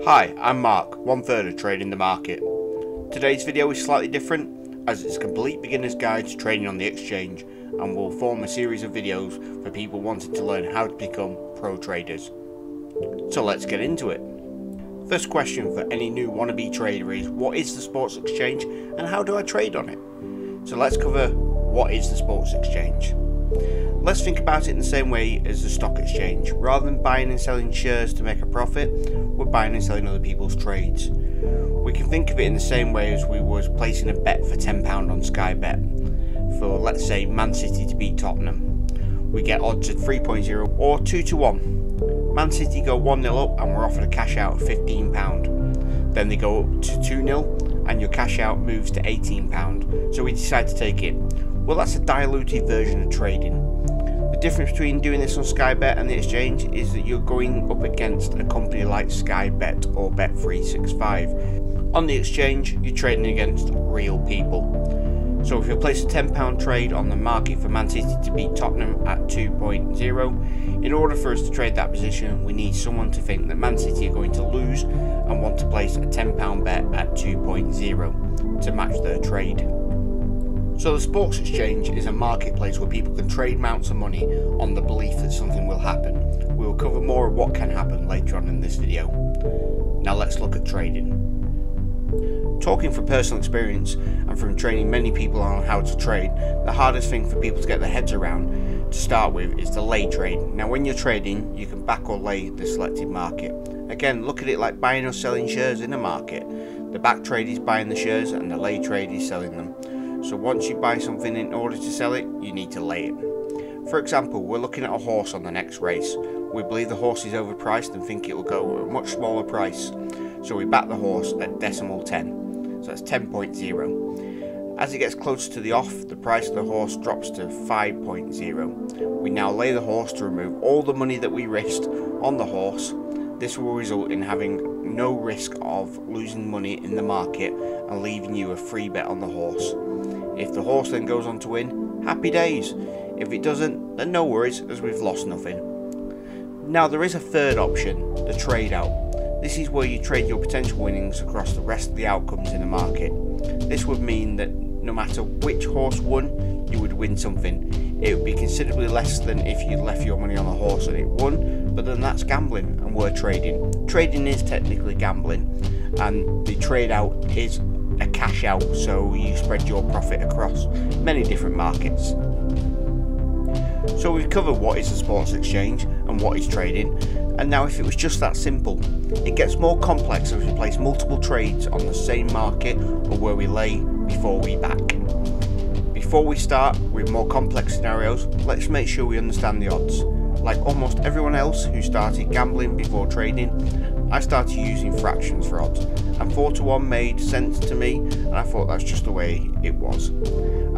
Hi, I'm Mark, one-third of Trading the Market. Today's video is slightly different as it's a complete beginner's guide to trading on the exchange and will form a series of videos for people wanting to learn how to become pro traders. So let's get into it. First question for any new wannabe trader is, what is the Sports Exchange and how do I trade on it? So let's cover what is the Sports Exchange. Let's think about it in the same way as the stock exchange. Rather than buying and selling shares to make a profit, we're buying and selling other people's trades. We can think of it in the same way as we was placing a bet for £10 on Sky Bet for, let's say, Man City to beat Tottenham. We get odds at 3.0 or 2 to 1. Man City go 1-0 up and we're offered a cash out of £15. Then they go up to 2-0 and your cash out moves to £18. So we decide to take it. Well, that's a diluted version of trading. The difference between doing this on Sky Bet and the exchange is that you're going up against a company like Sky Bet or Bet365. On the exchange, you're trading against real people. So if you place a £10 trade on the market for Man City to beat Tottenham at 2.0, in order for us to trade that position, we need someone to think that Man City are going to lose and want to place a £10 bet at 2.0 to match their trade. So the Sports Exchange is a marketplace where people can trade amounts of money on the belief that something will happen. We will cover more of what can happen later on in this video. Now let's look at trading. Talking from personal experience and from training many people on how to trade, the hardest thing for people to get their heads around to start with is the lay trade. Now when you're trading, you can back or lay the selected market. Again, look at it like buying or selling shares in a market. The back trade is buying the shares and the lay trade is selling them. So once you buy something, in order to sell it, you need to lay it. For example, we're looking at a horse on the next race. We believe the horse is overpriced and think it will go at a much smaller price. So we back the horse at decimal 10. So that's 10.0. As it gets closer to the off, the price of the horse drops to 5.0. We now lay the horse to remove all the money that we risked on the horse. This will result in having no risk of losing money in the market and leaving you a free bet on the horse. If the horse then goes on to win, happy days. If it doesn't, then no worries, as we've lost nothing. Now there is a third option, the trade out. This is where you trade your potential winnings across the rest of the outcomes in the market. This would mean that no matter which horse won, you would win something. It would be considerably less than if you left your money on the horse and it won, but then that's gambling and we're trading. Trading is technically gambling, and the trade out is a cash out, so you spread your profit across many different markets. So we've covered what is the Sports Exchange and what is trading, and now if it was just that simple, it gets more complex as we place multiple trades on the same market or where we lay before we back. Before we start with more complex scenarios, let's make sure we understand the odds. Like almost everyone else who started gambling before trading, I started using fractions for odds, and 4 to 1 made sense to me, and I thought that's just the way it was.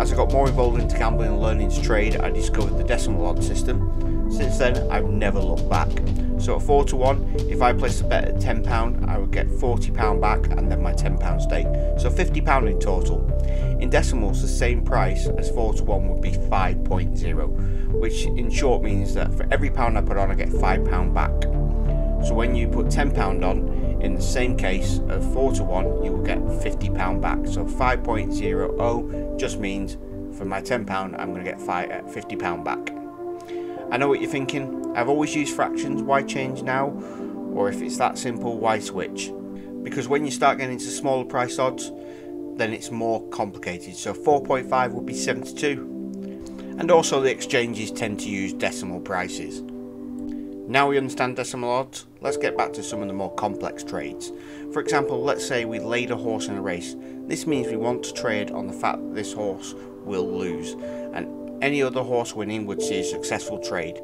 As I got more involved into gambling and learning to trade, I discovered the decimal odds system. Since then, I've never looked back. So at 4 to 1, if I placed a bet at £10, I would get £40 back and then my £10 stake, so £50 in total. In decimals, the same price as 4 to 1 would be 5.0, which in short means that for every pound I put on, I get £5 back. So when you put £10 on, in the same case of 4 to 1, you will get £50 back. So 5.00 just means for my £10, I'm going to get £50 back. I know what you're thinking, I've always used fractions, why change now? Or if it's that simple, why switch? Because when you start getting into smaller price odds, then it's more complicated. So 4.5 would be 72. And also the exchanges tend to use decimal prices. Now we understand decimal odds, let's get back to some of the more complex trades. For example, let's say we laid a horse in a race. This means we want to trade on the fact that this horse will lose, and any other horse winning would see a successful trade.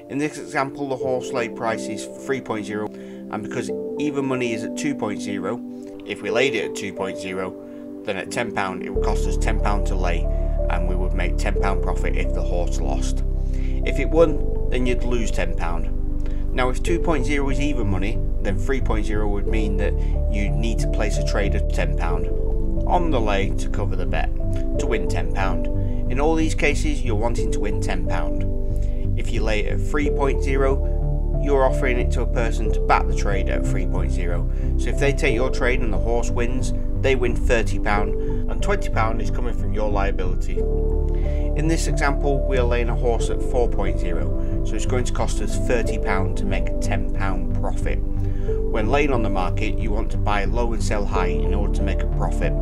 In this example, the horse lay price is 3.0, and because even money is at 2.0, if we laid it at 2.0, then at £10 it would cost us £10 to lay, and we would make £10 profit if the horse lost. If it won, then you'd lose £10. Now if 2.0 is even money, then 3.0 would mean that you need to place a trade at £10 on the lay to cover the bet, to win £10. In all these cases, you're wanting to win £10. If you lay it at 3.0, you're offering it to a person to back the trade at 3.0. So if they take your trade and the horse wins, they win £30 and £20 is coming from your liability. In this example, we are laying a horse at 4.0, so it's going to cost us £30 to make a £10 profit. When laying on the market, you want to buy low and sell high in order to make a profit.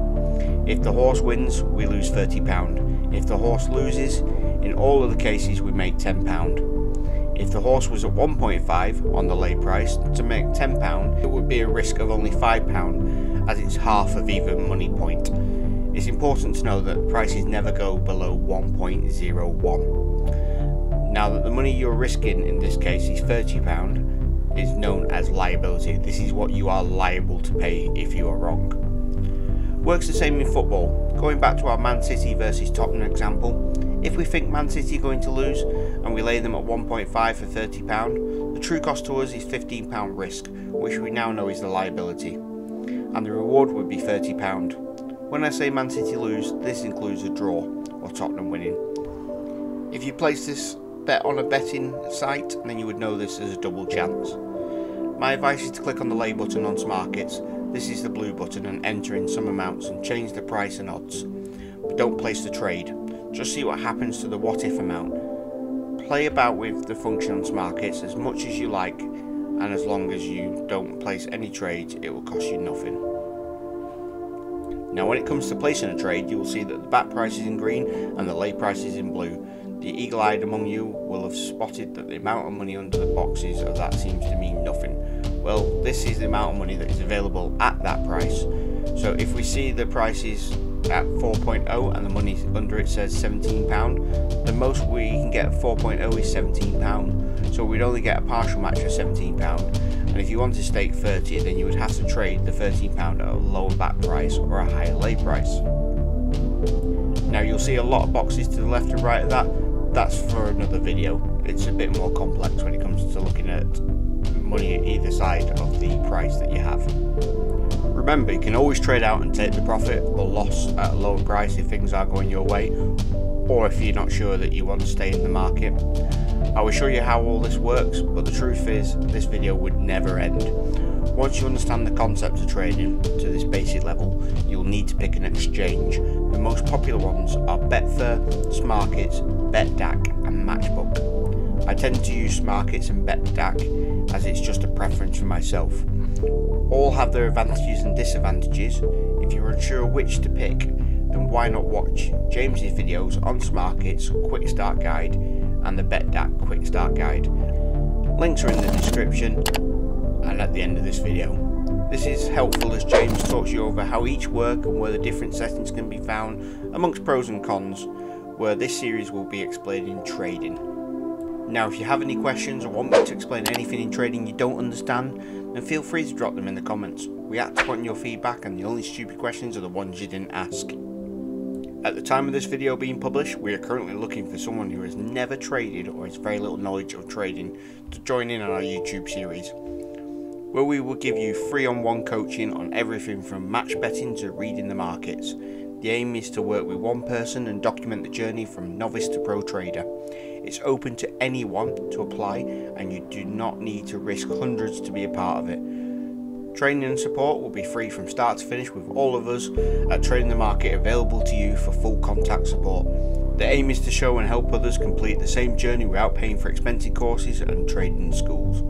If the horse wins, we lose £30. If the horse loses, in all of the cases we make £10. If the horse was at 1.5 on the lay price, to make £10 it would be a risk of only £5, as it's half of even money point. It's important to know that prices never go below 1.01. Now that the money you're risking in this case is £30, is known as liability. This is what you are liable to pay if you are wrong. Works the same in football. Going back to our Man City versus Tottenham example, if we think Man City are going to lose and we lay them at 1.5 for £30, the true cost to us is £15 risk, which we now know is the liability, and the reward would be £30. When I say Man City lose, this includes a draw or Tottenham winning. If you place this bet on a betting site, then you would know this as a double chance. My advice is to click on the lay button on Smarkets. This is the blue button, and enter in some amounts and change the price and odds. But don't place the trade. Just see what happens to the what if amount. Play about with the function on Smarkets as much as you like, and as long as you don't place any trades, it will cost you nothing. Now when it comes to placing a trade, you will see that the back price is in green and the lay price is in blue. The eagle-eyed among you will have spotted that the amount of money under the boxes of that seems to mean nothing. Well, this is the amount of money that is available at that price. So if we see the prices at 4.0 and the money under it says £17, the most we can get at 4.0 is £17. So we'd only get a partial match of £17. And if you want to stake 30, then you would have to trade the £13 at a lower back price or a higher lay price. Now you'll see a lot of boxes to the left and right of that. That's for another video. It's a bit more complex when it comes to looking at money at either side of the price that you have. Remember, you can always trade out and take the profit or loss at a lower price if things are going your way, or if you're not sure that you want to stay in the market. I will show you how all this works, but the truth is this video would never end. Once you understand the concept of trading to this basic level, you'll need to pick an exchange. The most popular ones are Betfair, Smarkets, BETDAQ and Matchbook. I tend to use Smarkets and BETDAQ as it's just a preference for myself. All have their advantages and disadvantages. If you're unsure which to pick, then why not watch James's videos on Smarkets Quick Start Guide and the BETDAQ Quick Start Guide. Links are in the description and at the end of this video. This is helpful as James talks you over how each work and where the different settings can be found amongst pros and cons, where this series will be explaining trading. Now if you have any questions or want me to explain anything in trading you don't understand, then feel free to drop them in the comments. We act upon your feedback, and the only stupid questions are the ones you didn't ask. At the time of this video being published, we are currently looking for someone who has never traded or has very little knowledge of trading to join in on our YouTube series, where we will give you free on-one coaching on everything from match betting to reading the markets. The aim is to work with one person and document the journey from novice to pro trader. It's open to anyone to apply, and you do not need to risk hundreds to be a part of it. Training and support will be free from start to finish, with all of us at Trading the Market available to you for full contact support. The aim is to show and help others complete the same journey without paying for expensive courses and trading schools.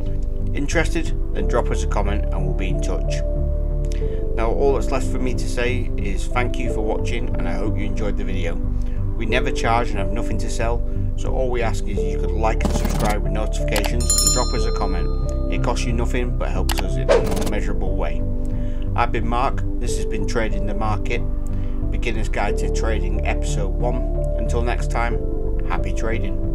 Interested? Then drop us a comment and we'll be in touch. Now all that's left for me to say is thank you for watching, and I hope you enjoyed the video. We never charge and have nothing to sell, so all we ask is you could like and subscribe with notifications and drop us a comment. It costs you nothing but helps us in an unmeasurable way. I've been Mark, this has been Trading the Market, Beginner's Guide to Trading episode 1. Until next time, happy trading.